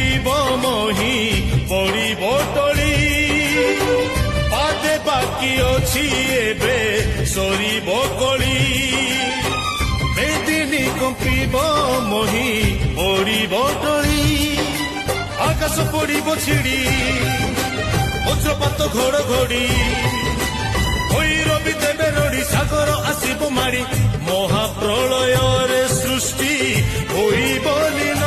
କମ୍ପିବ ମହି ପଡ଼ିବ ଟଳି ପାଦେ ବାକି ଅଛି ଏବେ ସରିବ କଳି মেদিনী কম্পিব মহি পড়িব টলি আকাশ পড়িব ছিড়ি বজ্রপাত ঘড়ঘড়ি ভৈরবী দেবে রড়ি সাগর আসিব মাড়ি মহাপ্রলয়ের সৃষ্টি হইব লীলা